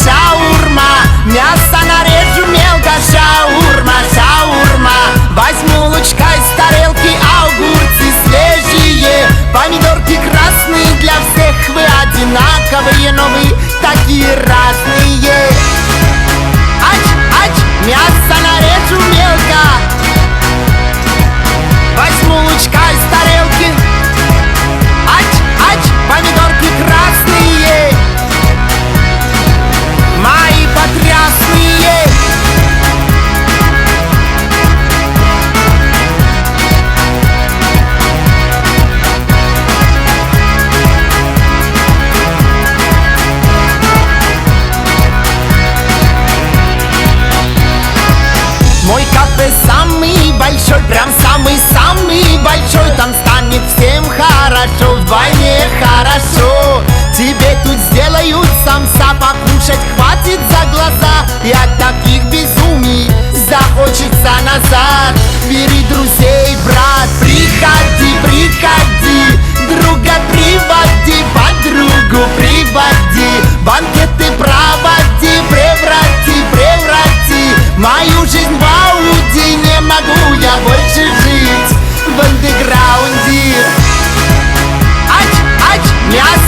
шаурма. Мясо нарежу мелко, шаурма, шаурма. Возьму лучкой с тарелки, огурцы свежие, помидорки красные, для всех вы одинаковые, но вы такие разные. Ач, ач, мясо нарежу мелко, возьму лучкой с тарелки. Ач, ач, помидорки красные, мои потрясные. Мой кафе самый большой, прям самый-самый большой. Там станет всем хорошо, вдвойне хорошо. Тебе тут сделают самса, покушать хватит за глаза. И от таких безумий захочется назад. Бери друзей, брат, приходи, приходи, друга приводи, подругу приводи, банкеты проводи, преврати, преврати мою жизнь в Ауди. Не могу я больше жить в андеграунде. Ач, ач, мясо